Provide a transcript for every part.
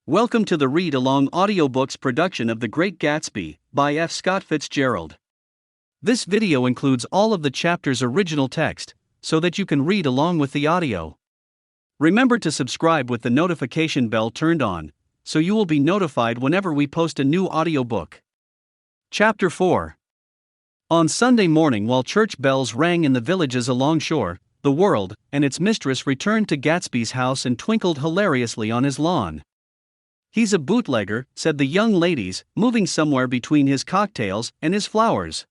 Welcome to the Read Along Audiobooks production of The Great Gatsby by F. Scott Fitzgerald. This video includes all of the chapter's original text, so that you can read along with the audio. Remember to subscribe with the notification bell turned on, so you will be notified whenever we post a new audiobook. Chapter 4. On Sunday morning, while church bells rang in the villages along shore, the world and its mistress returned to Gatsby's house and twinkled hilariously on his lawn. "He's a bootlegger," said the young ladies, moving somewhere between his cocktails and his flowers.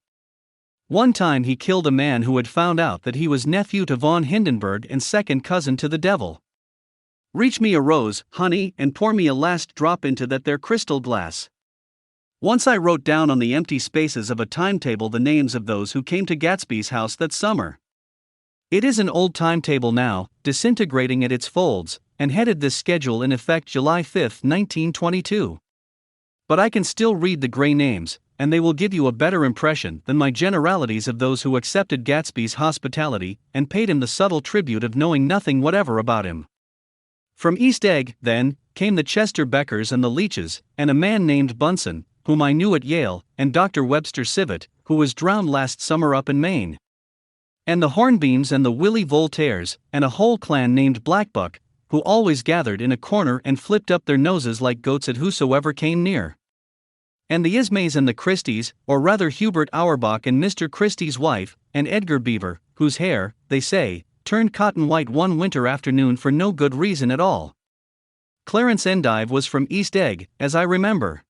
"One time he killed a man who had found out that he was nephew to von Hindenburg and second cousin to the devil. Reach me a rose, honey, and pour me a last drop into that there crystal glass." Once I wrote down on the empty spaces of a timetable the names of those who came to Gatsby's house that summer. It is an old timetable now, disintegrating at its folds, and headed this schedule in effect July 5, 1922. But I can still read the gray names, and they will give you a better impression than my generalities of those who accepted Gatsby's hospitality and paid him the subtle tribute of knowing nothing whatever about him. From East Egg, then, came the Chester Beckers and the Leaches, and a man named Bunsen, whom I knew at Yale, and Dr. Webster Sivat, who was drowned last summer up in Maine. And the Hornbeams and the Willie Voltaires, and a whole clan named Blackbuck, who always gathered in a corner and flipped up their noses like goats at whosoever came near. And the Ismays and the Christies, or rather Hubert Auerbach and Mr. Christie's wife, and Edgar Beaver, whose hair, they say, turned cotton white one winter afternoon for no good reason at all. Clarence Endive was from East Egg, as I remember.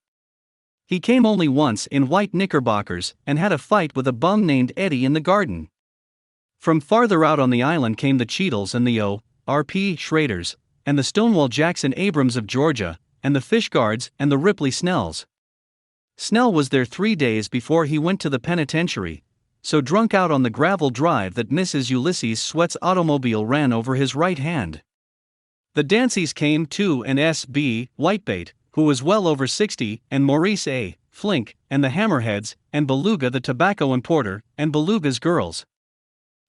He came only once in white knickerbockers, and had a fight with a bum named Eddie in the garden. From farther out on the island came the Cheadles and the O.R.P. Schraders, and the Stonewall Jackson Abrams of Georgia, and the Fishguards and the Ripley Snells. Snell was there 3 days before he went to the penitentiary, so drunk out on the gravel drive that Mrs. Ulysses Sweat's automobile ran over his right hand. The Danceys came too, and S.B. Whitebait, who was well over 60, and Maurice A. Flink, and the Hammerheads, and Beluga the tobacco importer, and Beluga's girls.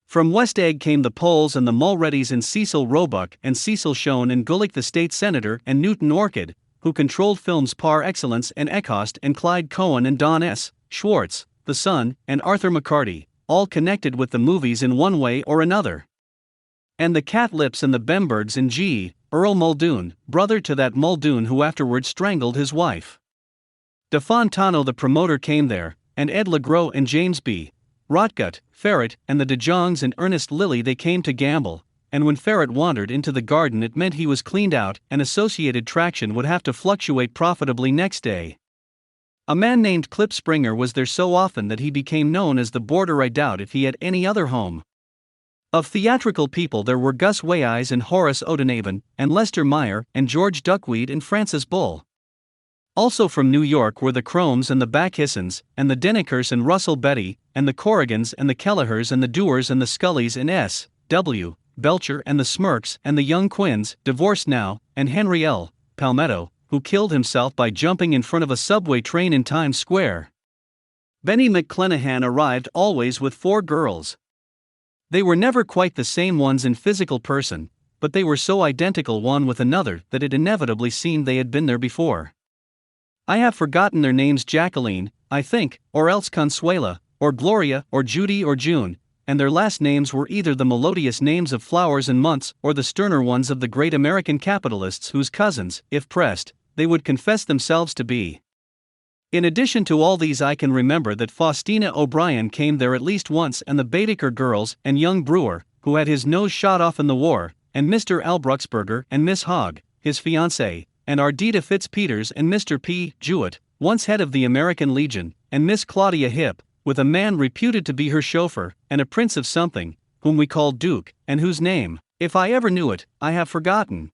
From West Egg came the Poles and the Mulreadys and Cecil Roebuck and Cecil Schoen and Gulick the state senator and Newton Orchid, who controlled films par excellence, and Eckhost and Clyde Cohen and Don S. Schwartz, the son, and Arthur McCarty, all connected with the movies in one way or another. And the Catlips and the Bembergs and G. Earl Muldoon, brother to that Muldoon who afterwards strangled his wife. De Fontano the promoter came there, and Ed LeGros and James B. Rotgut, Ferret, and the De Jongs and Ernest Lilly. They came to gamble, and when Ferret wandered into the garden it meant he was cleaned out, and Associated Traction would have to fluctuate profitably next day. A man named Clip Springer was there so often that he became known as the boarder. I doubt if he had any other home. Of theatrical people there were Gus Weyes and Horace Odenaven, and Lester Meyer, and George Duckweed and Francis Bull. Also from New York were the Cromes and the Backhissens, and the Denekers and Russell Betty, and the Corrigans and the Kellehers and the Dewars and the Scullys and S. W. Belcher and the Smirks and the young Quinns, divorced now, and Henry L. Palmetto, who killed himself by jumping in front of a subway train in Times Square. Benny McClenahan arrived always with 4 girls. They were never quite the same ones in physical person, but they were so identical one with another that it inevitably seemed they had been there before. I have forgotten their names: Jacqueline, I think, or else Consuela, or Gloria, or Judy, or June, and their last names were either the melodious names of flowers and months or the sterner ones of the great American capitalists whose cousins, if pressed, they would confess themselves to be. In addition to all these, I can remember that Faustina O'Brien came there at least once, and the Baedeker girls, and young Brewer, who had his nose shot off in the war, and Mr. Al Bruxberger and Miss Hogg, his fiancée, and Ardita Fitzpeters and Mr. P. Jewett, once head of the American Legion, and Miss Claudia Hipp, with a man reputed to be her chauffeur, and a prince of something, whom we called Duke, and whose name, if I ever knew it, I have forgotten.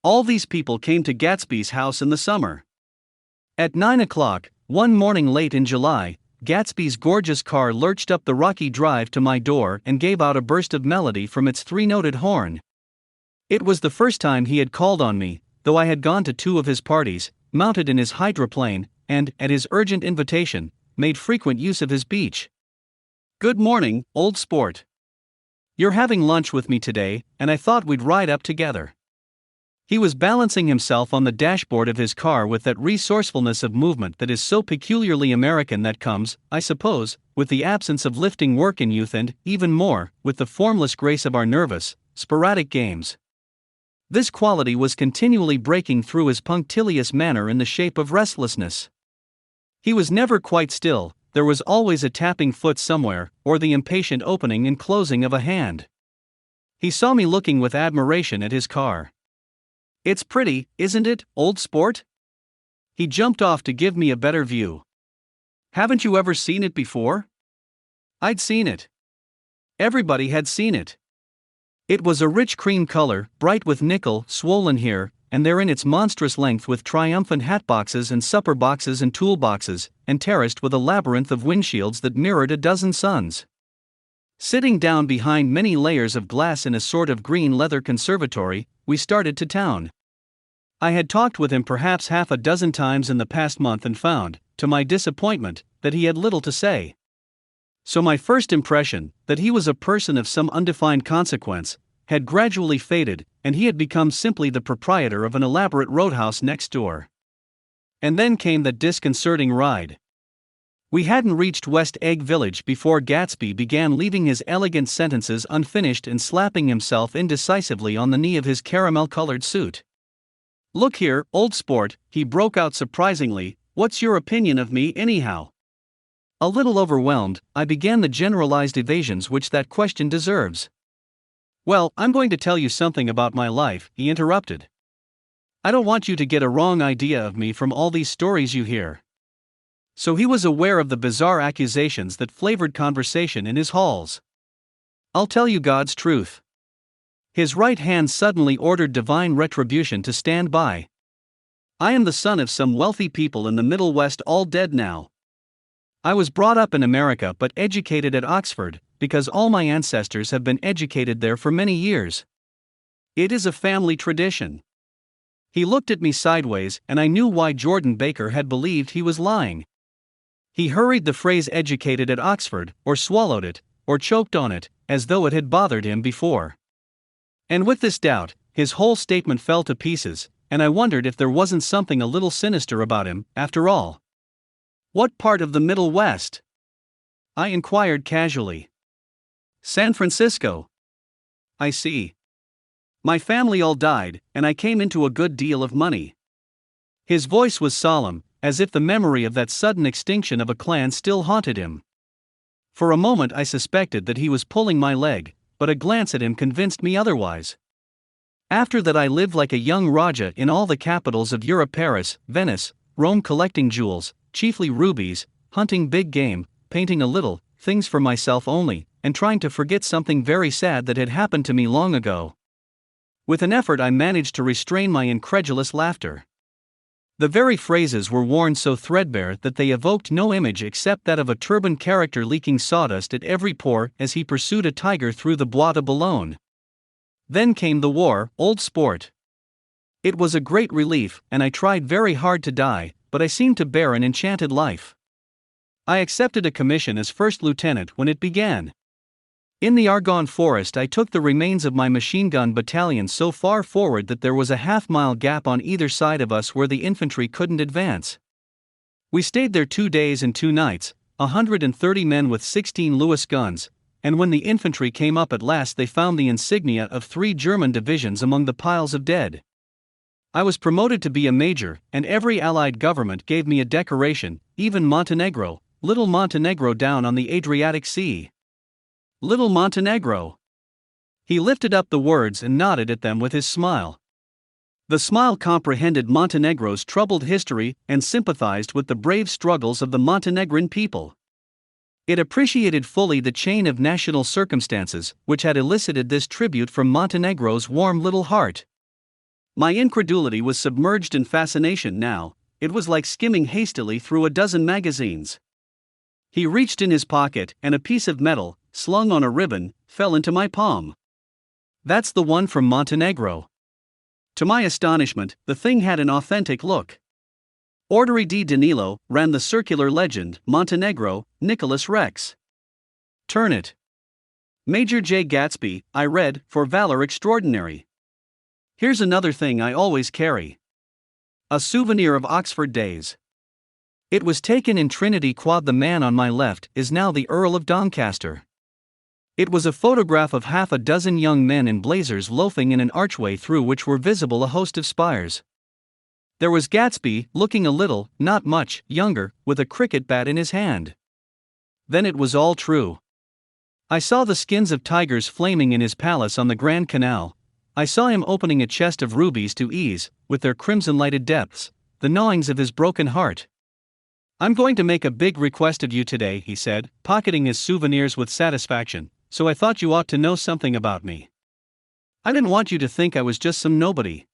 All these people came to Gatsby's house in the summer. At 9 o'clock, one morning late in July, Gatsby's gorgeous car lurched up the rocky drive to my door and gave out a burst of melody from its 3-noted horn. It was the first time he had called on me, though I had gone to 2 of his parties, mounted in his hydroplane, and, at his urgent invitation, made frequent use of his beach. "Good morning, old sport. You're having lunch with me today, and I thought we'd ride up together." He was balancing himself on the dashboard of his car with that resourcefulness of movement that is so peculiarly American, that comes, I suppose, with the absence of lifting work in youth and, even more, with the formless grace of our nervous, sporadic games. This quality was continually breaking through his punctilious manner in the shape of restlessness. He was never quite still, there was always a tapping foot somewhere, or the impatient opening and closing of a hand. He saw me looking with admiration at his car. "It's pretty, isn't it, old sport?" He jumped off to give me a better view. "Haven't you ever seen it before?" I'd seen it. Everybody had seen it. It was a rich cream color, bright with nickel, swollen here and there in its monstrous length, with triumphant hatboxes and supper boxes and toolboxes, and terraced with a labyrinth of windshields that mirrored a dozen suns. Sitting down behind many layers of glass in a sort of green leather conservatory, we started to town. I had talked with him perhaps half a dozen times in the past month and found, to my disappointment, that he had little to say. So my first impression, that he was a person of some undefined consequence, had gradually faded, and he had become simply the proprietor of an elaborate roadhouse next door. And then came that disconcerting ride. We hadn't reached West Egg Village before Gatsby began leaving his elegant sentences unfinished and slapping himself indecisively on the knee of his caramel-colored suit. "Look here, old sport," he broke out surprisingly, "what's your opinion of me, anyhow?" A little overwhelmed, I began the generalized evasions which that question deserves. "Well, I'm going to tell you something about my life," he interrupted. "I don't want you to get a wrong idea of me from all these stories you hear." So he was aware of the bizarre accusations that flavored conversation in his halls. "I'll tell you God's truth." His right hand suddenly ordered divine retribution to stand by. "I am the son of some wealthy people in the Middle West, all dead now. I was brought up in America but educated at Oxford, because all my ancestors have been educated there for many years. It is a family tradition." He looked at me sideways, and I knew why Jordan Baker had believed he was lying. He hurried the phrase "educated at Oxford," or swallowed it, or choked on it, as though it had bothered him before. And with this doubt, his whole statement fell to pieces, and I wondered if there wasn't something a little sinister about him, after all. "What part of the Middle West?" I inquired casually. "San Francisco." "I see. My family all died, and I came into a good deal of money." His voice was solemn, as if the memory of that sudden extinction of a clan still haunted him. For a moment I suspected that he was pulling my leg, but a glance at him convinced me otherwise. "After that I lived like a young Raja in all the capitals of Europe, Paris, Venice, Rome, collecting jewels, chiefly rubies, hunting big game, painting a little, things for myself only, and trying to forget something very sad that had happened to me long ago." With an effort I managed to restrain my incredulous laughter. The very phrases were worn so threadbare that they evoked no image except that of a turbaned character leaking sawdust at every pore as he pursued a tiger through the Bois de Boulogne. Then came the war, old sport. It was a great relief, and I tried very hard to die, but I seemed to bear an enchanted life. I accepted a commission as first lieutenant when it began. In the Argonne Forest I took the remains of my machine gun battalion so far forward that there was a half-mile gap on either side of us where the infantry couldn't advance. We stayed there 2 days and 2 nights, 130 men with 16 Lewis guns, and when the infantry came up at last they found the insignia of 3 German divisions among the piles of dead. I was promoted to be a major, and every Allied government gave me a decoration, even Montenegro, little Montenegro down on the Adriatic Sea. Little Montenegro. He lifted up the words and nodded at them with his smile. The smile comprehended Montenegro's troubled history and sympathized with the brave struggles of the Montenegrin people. It appreciated fully the chain of national circumstances which had elicited this tribute from Montenegro's warm little heart. My incredulity was submerged in fascination now. It was like skimming hastily through a dozen magazines. He reached in his pocket, and a piece of metal, slung on a ribbon, fell into my palm. "That's the one from Montenegro." To my astonishment, the thing had an authentic look. "Ordere di Danilo," ran the circular legend, "Montenegro, Nicholas Rex. Turn it. Major J. Gatsby," I read, "for valor extraordinary." Here's another thing I always carry: a souvenir of Oxford days. It was taken in Trinity Quad. The man on my left is now the Earl of Doncaster. It was a photograph of half a dozen young men in blazers loafing in an archway through which were visible a host of spires. There was Gatsby, looking a little, not much, younger, with a cricket bat in his hand. Then it was all true. I saw the skins of tigers flaming in his palace on the Grand Canal. I saw him opening a chest of rubies to ease, with their crimson-lighted depths, the gnawings of his broken heart. "I'm going to make a big request of you today," he said, pocketing his souvenirs with satisfaction, "so I thought you ought to know something about me. I didn't want you to think I was just some nobody.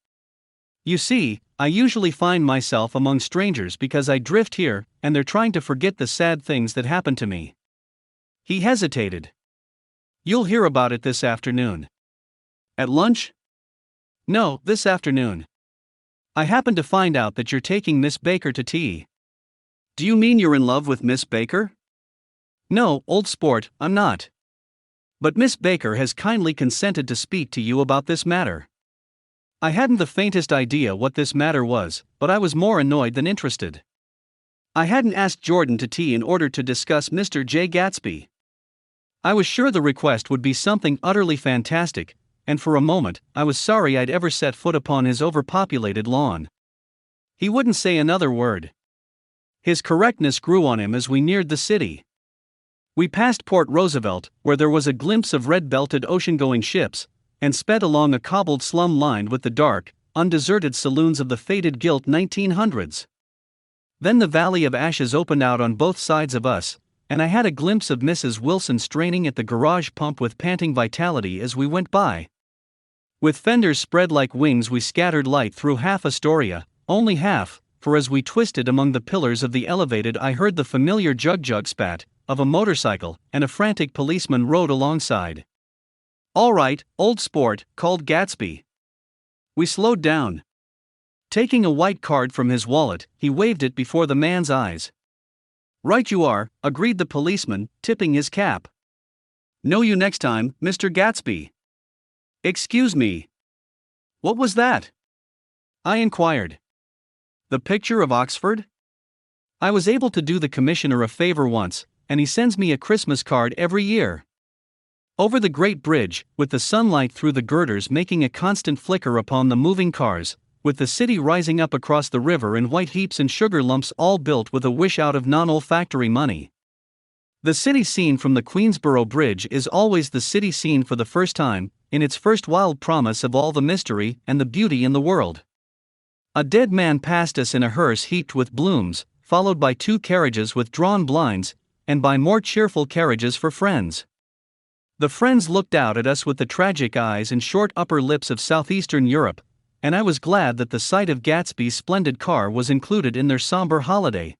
You see, I usually find myself among strangers because I drift here, and they're trying to forget the sad things that happened to me." He hesitated. "You'll hear about it this afternoon." "At lunch?" "No, this afternoon. I happened to find out that you're taking Miss Baker to tea." "Do you mean you're in love with Miss Baker?" "No, old sport, I'm not. But Miss Baker has kindly consented to speak to you about this matter." I hadn't the faintest idea what this matter was, but I was more annoyed than interested. I hadn't asked Jordan to tea in order to discuss Mr. J. Gatsby. I was sure the request would be something utterly fantastic, and for a moment, I was sorry I'd ever set foot upon his overpopulated lawn. He wouldn't say another word. His correctness grew on him as we neared the city. We passed Port Roosevelt, where there was a glimpse of red-belted ocean-going ships, and sped along a cobbled slum lined with the dark, undeserted saloons of the faded gilt 1900s. Then the Valley of Ashes opened out on both sides of us, and I had a glimpse of Mrs. Wilson straining at the garage pump with panting vitality as we went by. With fenders spread like wings, we scattered light through half Astoria, only half, for as we twisted among the pillars of the elevated I heard the familiar jug-jug spat of a motorcycle, and a frantic policeman rode alongside. "All right, old sport," called Gatsby. We slowed down. Taking a white card from his wallet, he waved it before the man's eyes. "Right you are," agreed the policeman, tipping his cap. "Know you next time, Mr. Gatsby." "Excuse me. What was that?" I inquired. "The picture of Oxford? I was able to do the commissioner a favor once, and he sends me a Christmas card every year. Over the Great Bridge, with the sunlight through the girders making a constant flicker upon the moving cars, with the city rising up across the river in white heaps and sugar lumps all built with a wish out of non-olfactory money. The city scene from the Queensboro Bridge is always the city scene for the first time, in its first wild promise of all the mystery and the beauty in the world. A dead man passed us in a hearse heaped with blooms, followed by 2 carriages with drawn blinds, and by more cheerful carriages for friends. The friends looked out at us with the tragic eyes and short upper lips of southeastern Europe, and I was glad that the sight of Gatsby's splendid car was included in their somber holiday.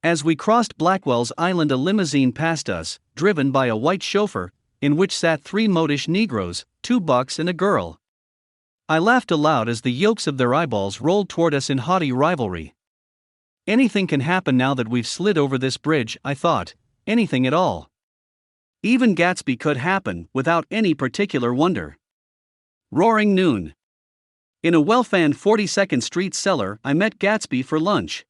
As we crossed Blackwell's Island, a limousine passed us, driven by a white chauffeur, in which sat 3 modish Negroes, 2 bucks and a girl. I laughed aloud as the yolks of their eyeballs rolled toward us in haughty rivalry. Anything can happen now that we've slid over this bridge, I thought, anything at all. Even Gatsby could happen, without any particular wonder. Roaring noon. In a well-fanned 42nd Street cellar, I met Gatsby for lunch.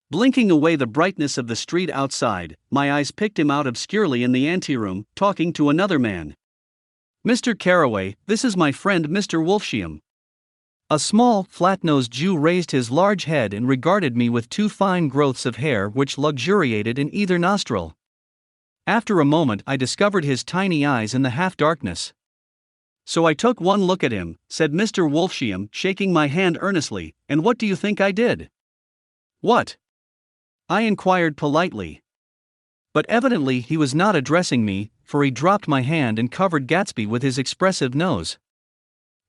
Blinking away the brightness of the street outside, my eyes picked him out obscurely in the anteroom, talking to another man. "Mr. Carraway, this is my friend Mr. Wolfsheim." A small, flat-nosed Jew raised his large head and regarded me with 2 fine growths of hair which luxuriated in either nostril. After a moment I discovered his tiny eyes in the half-darkness. "So I took one look at him," said Mr. Wolfsheim, shaking my hand earnestly, "and what do you think I did?" "What?" I inquired politely. But evidently he was not addressing me, for he dropped my hand and covered Gatsby with his expressive nose.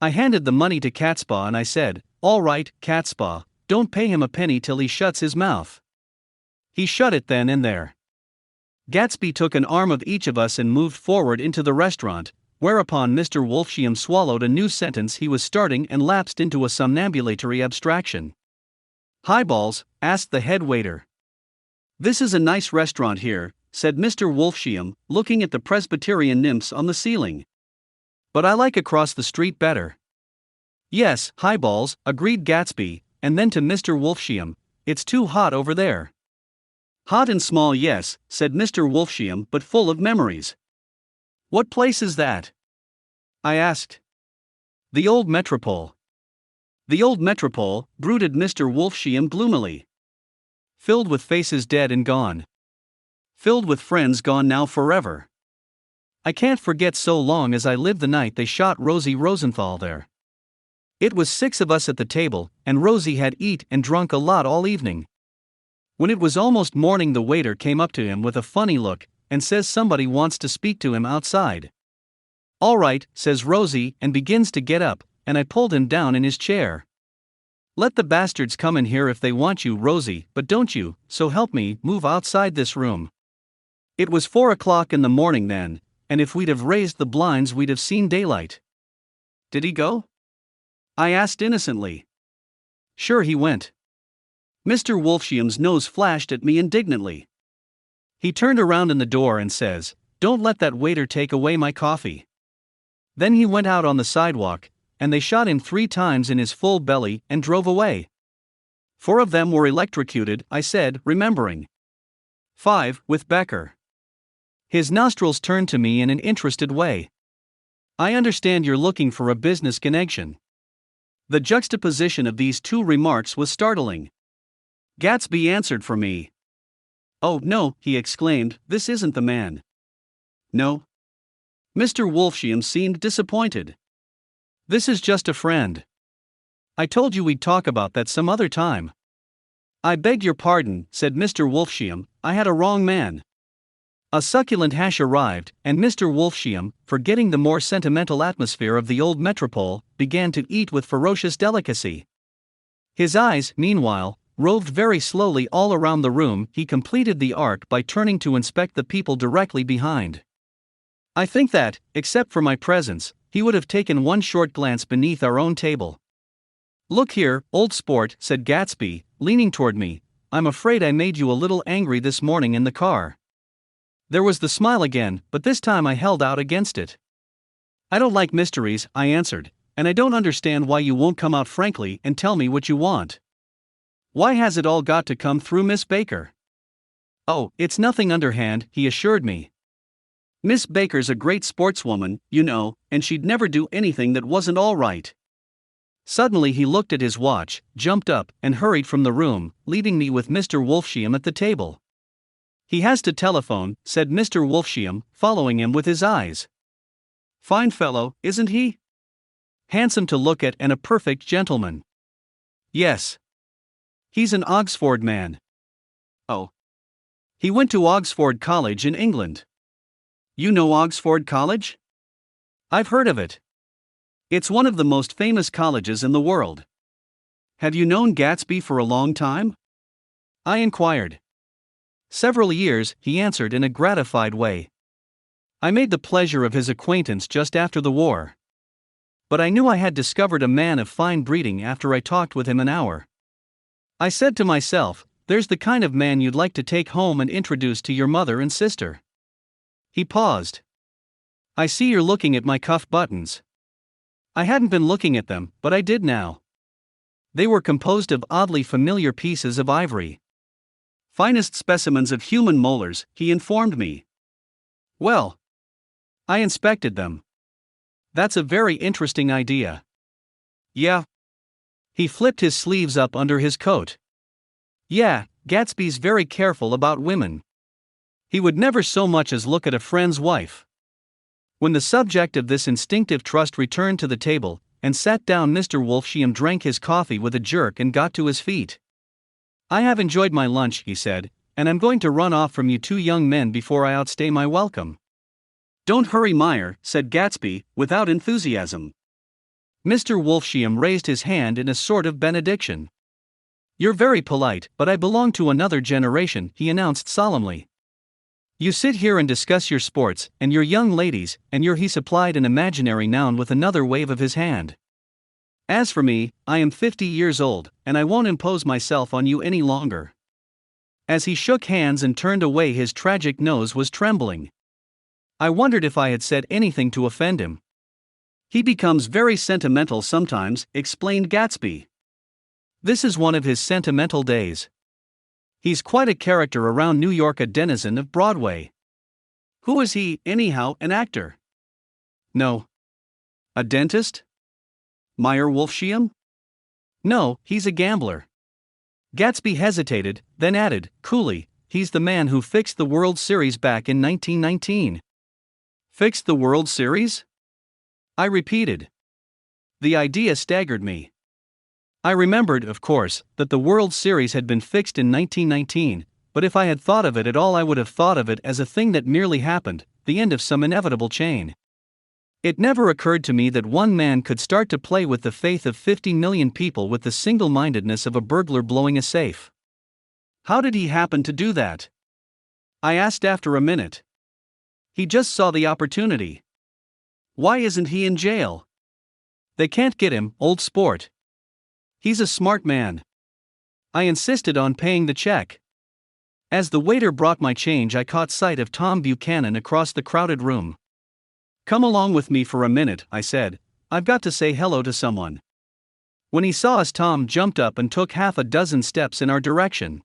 I handed the money to Catspaw and I said, "All right, Catspaw, don't pay him a penny till he shuts his mouth." He shut it then and there. Gatsby took an arm of each of us and moved forward into the restaurant, whereupon Mr. Wolfsheim swallowed a new sentence he was starting and lapsed into a somnambulatory abstraction. "Highballs?" asked the head waiter. "This is a nice restaurant here," said Mr. Wolfsheim, looking at the Presbyterian nymphs on the ceiling. "But I like across the street better." Yes, highballs, agreed Gatsby, and then to Mr. Wolfsheim, it's too hot over there. Hot and small, yes, said Mr. Wolfsheim, but full of memories. What place is that? I asked. The Old Metropole. The Old Metropole, brooded Mr. Wolfsheim gloomily. Filled with faces dead and gone. Filled with friends gone now forever. I can't forget so long as I live the night they shot Rosie Rosenthal there. It was 6 of us at the table, and Rosie had eat and drunk a lot all evening. When it was almost morning, the waiter came up to him with a funny look, and says somebody wants to speak to him outside. All right, says Rosie, and begins to get up, and I pulled him down in his chair. Let the bastards come in here if they want you, Rosie, but don't you, so help me, move outside this room. It was 4 o'clock in the morning then, and if we'd have raised the blinds we'd have seen daylight. Did he go? I asked innocently. Sure, he went. Mr. Wolfsheim's nose flashed at me indignantly. He turned around in the door and says, "Don't let that waiter take away my coffee." Then he went out on the sidewalk, and they shot him 3 times in his full belly and drove away. 4 of them were electrocuted, I said, remembering. 5, with Becker. His nostrils turned to me in an interested way. I understand you're looking for a business connection. The juxtaposition of these 2 remarks was startling. Gatsby answered for me. Oh, no, he exclaimed, this isn't the man. No? Mr. Wolfsheim seemed disappointed. This is just a friend. I told you we'd talk about that some other time. I beg your pardon, said Mr. Wolfsheim, I had a wrong man. A succulent hash arrived, and Mr. Wolfsheim, forgetting the more sentimental atmosphere of the Old Metropole, began to eat with ferocious delicacy. His eyes, meanwhile, roved very slowly all around the room. He completed the arc by turning to inspect the people directly behind. I think that, except for my presence, he would have taken one short glance beneath our own table. Look here, old sport, said Gatsby, leaning toward me, I'm afraid I made you a little angry this morning in the car. There was the smile again, but this time I held out against it. I don't like mysteries, I answered, and I don't understand why you won't come out frankly and tell me what you want. Why has it all got to come through Miss Baker? Oh, it's nothing underhand, he assured me. Miss Baker's a great sportswoman, you know, and she'd never do anything that wasn't all right. Suddenly he looked at his watch, jumped up, and hurried from the room, leaving me with Mr. Wolfsheim at the table. He has to telephone, said Mr. Wolfsheim, following him with his eyes. Fine fellow, isn't he? Handsome to look at and a perfect gentleman. Yes. He's an Oxford man. Oh. He went to Oxford College in England. You know Oxford College? I've heard of it. It's one of the most famous colleges in the world. Have you known Gatsby for a long time? I inquired. Several years, he answered in a gratified way. I made the pleasure of his acquaintance just after the war. But I knew I had discovered a man of fine breeding after I talked with him an hour. I said to myself, there's the kind of man you'd like to take home and introduce to your mother and sister. He paused. I see you're looking at my cuff buttons. I hadn't been looking at them, but I did now. They were composed of oddly familiar pieces of ivory. Finest specimens of human molars, he informed me. Well, I inspected them. That's a very interesting idea. Yeah. He flipped his sleeves up under his coat. Yeah, Gatsby's very careful about women. He would never so much as look at a friend's wife. When the subject of this instinctive trust returned to the table, and sat down, Mr. Wolfsheim drank his coffee with a jerk and got to his feet. I have enjoyed my lunch, he said, and I'm going to run off from you 2 young men before I outstay my welcome. Don't hurry, Meyer, said Gatsby, without enthusiasm. Mr. Wolfsheim raised his hand in a sort of benediction. You're very polite, but I belong to another generation, he announced solemnly. You sit here and discuss your sports, and your young ladies, and he supplied an imaginary noun with another wave of his hand. As for me, I am 50 years old, and I won't impose myself on you any longer. As he shook hands and turned away, his tragic nose was trembling. I wondered if I had said anything to offend him. He becomes very sentimental sometimes, explained Gatsby. This is one of his sentimental days. He's quite a character around New York, a denizen of Broadway. Who is he, anyhow, an actor? No. A dentist? Meyer Wolfsheim? No, he's a gambler. Gatsby hesitated, then added, coolly, he's the man who fixed the World Series back in 1919. Fixed the World Series? I repeated. The idea staggered me. I remembered, of course, that the World Series had been fixed in 1919, but if I had thought of it at all, I would have thought of it as a thing that merely happened, the end of some inevitable chain. It never occurred to me that one man could start to play with the faith of 50 million people with the single-mindedness of a burglar blowing a safe. How did he happen to do that? I asked after a minute. He just saw the opportunity. Why isn't he in jail? They can't get him, old sport. He's a smart man. I insisted on paying the check. As the waiter brought my change, I caught sight of Tom Buchanan across the crowded room. Come along with me for a minute, I said. I've got to say hello to someone. When he saw us, Tom jumped up and took half a dozen steps in our direction.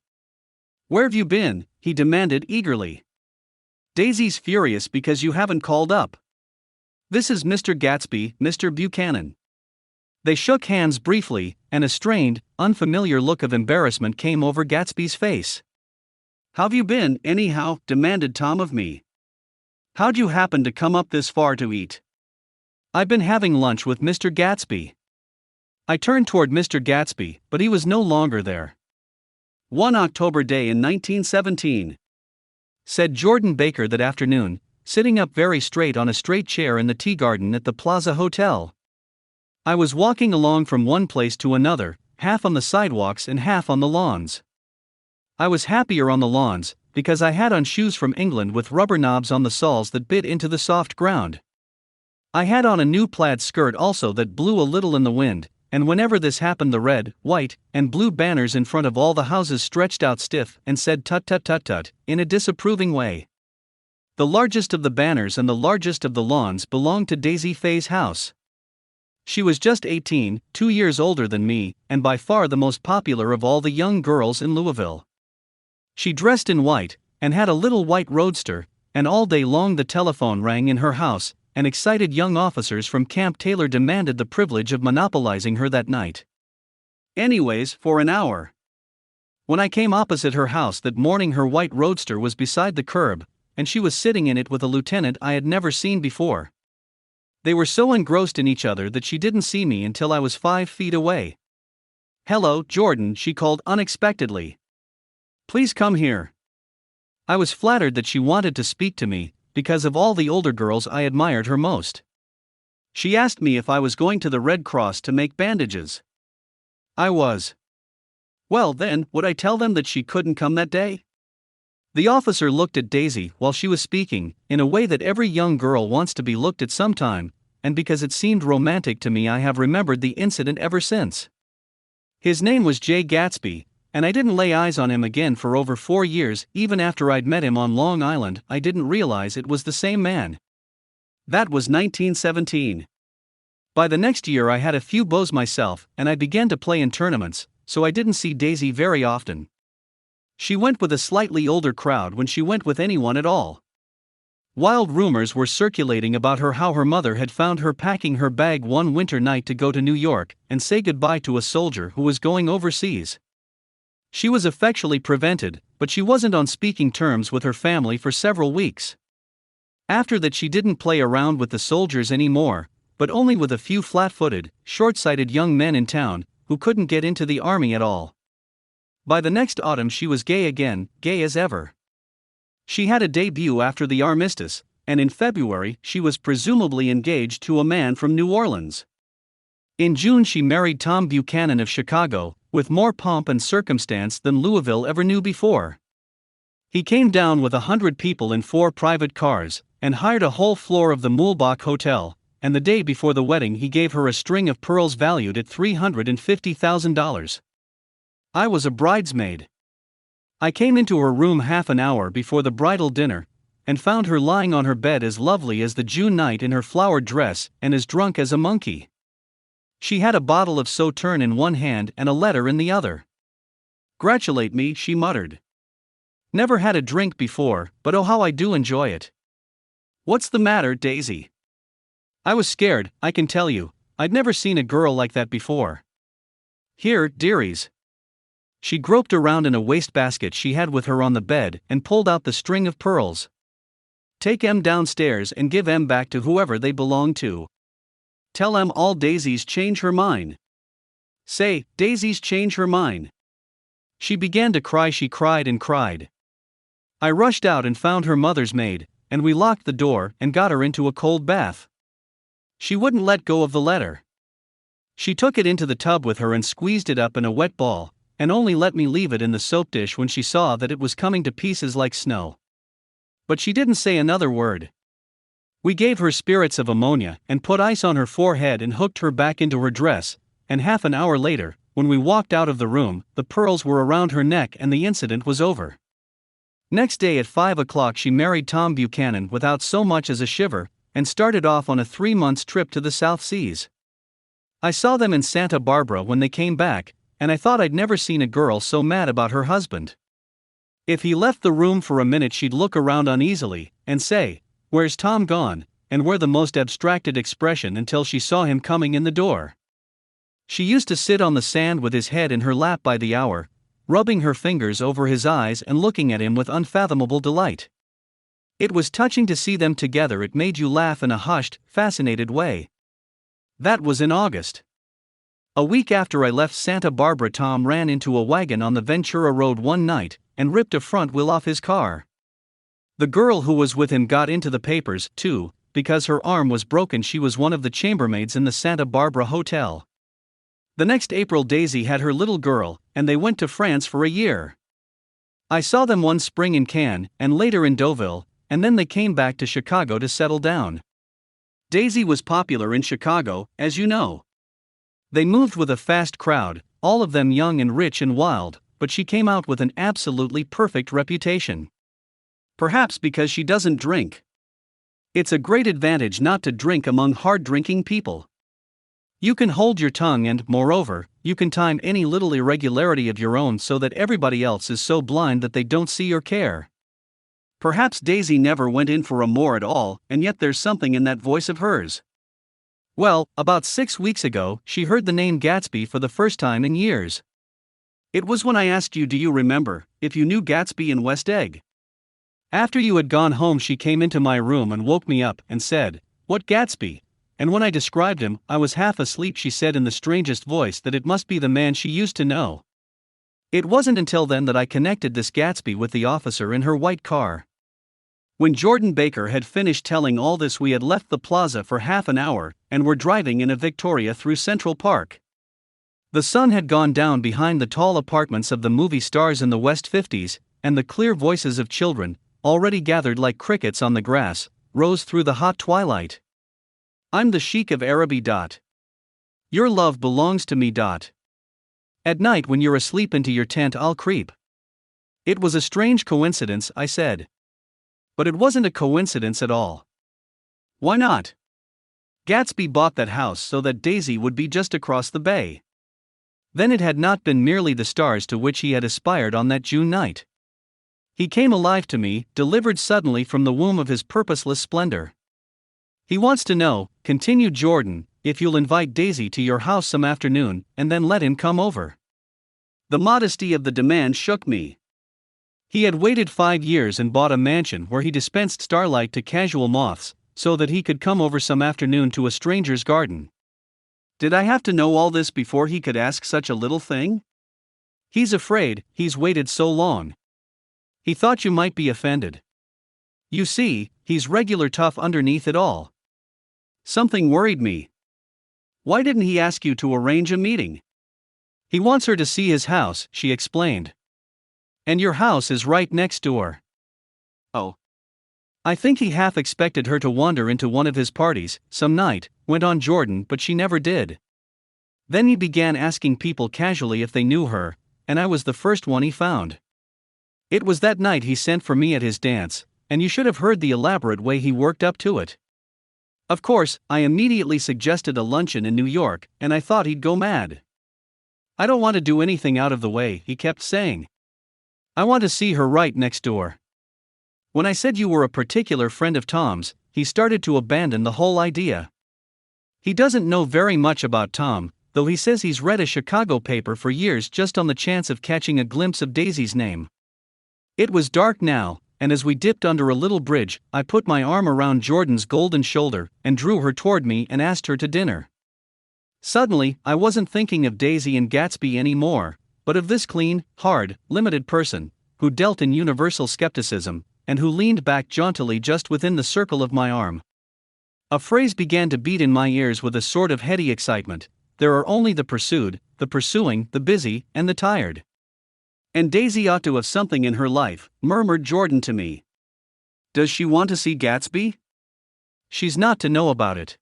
Where've you been? He demanded eagerly. Daisy's furious because you haven't called up. This is Mr. Gatsby, Mr. Buchanan. They shook hands briefly, and a strained, unfamiliar look of embarrassment came over Gatsby's face. How've you been, anyhow? Demanded Tom of me. How'd you happen to come up this far to eat? I've been having lunch with Mr. Gatsby. I turned toward Mr. Gatsby, but he was no longer there. One October day in 1917. Said Jordan Baker that afternoon, sitting up very straight on a straight chair in the tea garden at the Plaza Hotel. I was walking along from one place to another, half on the sidewalks and half on the lawns. I was happier on the lawns, because I had on shoes from England with rubber knobs on the soles that bit into the soft ground. I had on a new plaid skirt also that blew a little in the wind, and whenever this happened the red, white, and blue banners in front of all the houses stretched out stiff and said tut tut tut tut, in a disapproving way. The largest of the banners and the largest of the lawns belonged to Daisy Fay's house. She was just 18, 2 years older than me, and by far the most popular of all the young girls in Louisville. She dressed in white, and had a little white roadster, and all day long the telephone rang in her house, and excited young officers from Camp Taylor demanded the privilege of monopolizing her that night. Anyways, for an hour. When I came opposite her house that morning, her white roadster was beside the curb, and she was sitting in it with a lieutenant I had never seen before. They were so engrossed in each other that she didn't see me until I was 5 feet away. Hello, Jordan, she called unexpectedly. Please come here. I was flattered that she wanted to speak to me, because of all the older girls I admired her most. She asked me if I was going to the Red Cross to make bandages. I was. Well then, would I tell them that she couldn't come that day? The officer looked at Daisy while she was speaking, in a way that every young girl wants to be looked at sometime, and because it seemed romantic to me I have remembered the incident ever since. His name was Jay Gatsby, and I didn't lay eyes on him again for over 4 years. Even after I'd met him on Long Island, I didn't realize it was the same man. That was 1917. By the next year I had a few beaux myself, and I began to play in tournaments, so I didn't see Daisy very often. She went with a slightly older crowd when she went with anyone at all. Wild rumors were circulating about her, how her mother had found her packing her bag one winter night to go to New York and say goodbye to a soldier who was going overseas. She was effectually prevented, but she wasn't on speaking terms with her family for several weeks. After that she didn't play around with the soldiers anymore, but only with a few flat-footed, short-sighted young men in town, who couldn't get into the army at all. By the next autumn she was gay again, gay as ever. She had a debut after the armistice, and in February she was presumably engaged to a man from New Orleans. In June she married Tom Buchanan of Chicago, with more pomp and circumstance than Louisville ever knew before. He came down with 100 people in 4 private cars, and hired a whole floor of the Muhlbach Hotel, and the day before the wedding he gave her a string of pearls valued at $350,000. I was a bridesmaid. I came into her room half an hour before the bridal dinner, and found her lying on her bed as lovely as the June night in her flowered dress and as drunk as a monkey. She had a bottle of Sauterne in one hand and a letter in the other. "Gratulate me," she muttered. "Never had a drink before, but oh how I do enjoy it." "What's the matter, Daisy?" I was scared, I can tell you. I'd never seen a girl like that before. "Here, dearies." She groped around in a wastebasket she had with her on the bed and pulled out the string of pearls. "Take 'em downstairs and give 'em back to whoever they belong to. Tell 'em all Daisy's change her mind. Say, Daisy's change her mind." She began to cry. She cried and cried. I rushed out and found her mother's maid, and we locked the door and got her into a cold bath. She wouldn't let go of the letter. She took it into the tub with her and squeezed it up in a wet ball, and only let me leave it in the soap dish when she saw that it was coming to pieces like snow. But she didn't say another word. We gave her spirits of ammonia and put ice on her forehead and hooked her back into her dress, and half an hour later, when we walked out of the room, the pearls were around her neck and the incident was over. Next day at 5 o'clock she married Tom Buchanan without so much as a shiver, and started off on a 3-month trip to the South Seas. I saw them in Santa Barbara when they came back, and I thought I'd never seen a girl so mad about her husband. If he left the room for a minute she'd look around uneasily, and say, "Where's Tom gone?" and wear the most abstracted expression until she saw him coming in the door. She used to sit on the sand with his head in her lap by the hour, rubbing her fingers over his eyes and looking at him with unfathomable delight. It was touching to see them together. It made you laugh in a hushed, fascinated way. That was in August. A week after I left Santa Barbara, Tom ran into a wagon on the Ventura Road one night and ripped a front wheel off his car. The girl who was with him got into the papers, too, because her arm was broken. She was one of the chambermaids in the Santa Barbara hotel. The next April Daisy had her little girl, and they went to France for a year. I saw them one spring in Cannes, and later in Deauville, and then they came back to Chicago to settle down. Daisy was popular in Chicago, as you know. They moved with a fast crowd, all of them young and rich and wild, but she came out with an absolutely perfect reputation. Perhaps because she doesn't drink. It's a great advantage not to drink among hard-drinking people. You can hold your tongue and, moreover, you can time any little irregularity of your own so that everybody else is so blind that they don't see or care. Perhaps Daisy never went in for amour at all, and yet there's something in that voice of hers. Well, about 6 weeks ago, she heard the name Gatsby for the first time in years. It was when I asked you, do you remember, if you knew Gatsby in West Egg? After you had gone home she came into my room and woke me up and said, "What Gatsby?" And when I described him, I was half asleep. She said in the strangest voice that it must be the man she used to know. It wasn't until then that I connected this Gatsby with the officer in her white car. When Jordan Baker had finished telling all this, we had left the plaza for half an hour and were driving in a Victoria through Central Park. The sun had gone down behind the tall apartments of the movie stars in the West 50s, and the clear voices of children, already gathered like crickets on the grass, rose through the hot twilight. I'm the Sheik of Araby. Your love belongs to me. At night when you're asleep into your tent I'll creep. It was a strange coincidence, I said. But it wasn't a coincidence at all. Why not? Gatsby bought that house so that Daisy would be just across the bay. Then it had not been merely the stars to which he had aspired on that June night. He came alive to me, delivered suddenly from the womb of his purposeless splendor. He wants to know, continued Jordan, if you'll invite Daisy to your house some afternoon, and then let him come over. The modesty of the demand shook me. He had waited 5 years and bought a mansion where he dispensed starlight to casual moths, so that he could come over some afternoon to a stranger's garden. Did I have to know all this before he could ask such a little thing? He's afraid, he's waited so long. He thought you might be offended. You see, he's regular tough underneath it all. Something worried me. Why didn't he ask you to arrange a meeting? He wants her to see his house, she explained. And your house is right next door. Oh. I think he half expected her to wander into one of his parties some night, went on Jordan, but she never did. Then he began asking people casually if they knew her, and I was the first one he found. It was that night he sent for me at his dance, and you should have heard the elaborate way he worked up to it. Of course, I immediately suggested a luncheon in New York, and I thought he'd go mad. "I don't want to do anything out of the way," he kept saying. "I want to see her right next door." When I said you were a particular friend of Tom's, he started to abandon the whole idea. He doesn't know very much about Tom, though he says he's read a Chicago paper for years just on the chance of catching a glimpse of Daisy's name. It was dark now, and as we dipped under a little bridge, I put my arm around Jordan's golden shoulder and drew her toward me and asked her to dinner. Suddenly, I wasn't thinking of Daisy and Gatsby anymore, but of this clean, hard, limited person, who dealt in universal skepticism, and who leaned back jauntily just within the circle of my arm. A phrase began to beat in my ears with a sort of heady excitement: there are only the pursued, the pursuing, the busy, and the tired. "And Daisy ought to have something in her life," murmured Jordan to me. "Does she want to see Gatsby?" "She's not to know about it.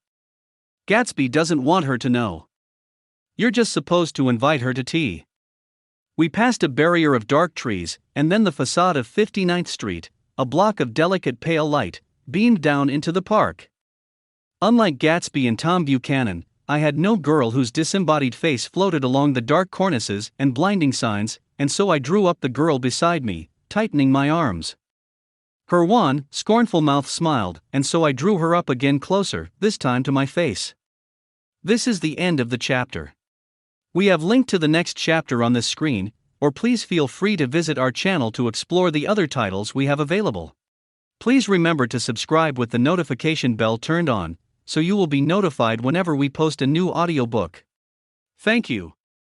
Gatsby doesn't want her to know. You're just supposed to invite her to tea." We passed a barrier of dark trees, and then the facade of 59th Street, a block of delicate pale light, beamed down into the park. Unlike Gatsby and Tom Buchanan, I had no girl whose disembodied face floated along the dark cornices and blinding signs, and so I drew up the girl beside me, tightening my arms. Her wan, scornful mouth smiled, and so I drew her up again closer, this time to my face. This is the end of the chapter. We have linked to the next chapter on this screen, or please feel free to visit our channel to explore the other titles we have available. Please remember to subscribe with the notification bell turned on, so you will be notified whenever we post a new audiobook. Thank you.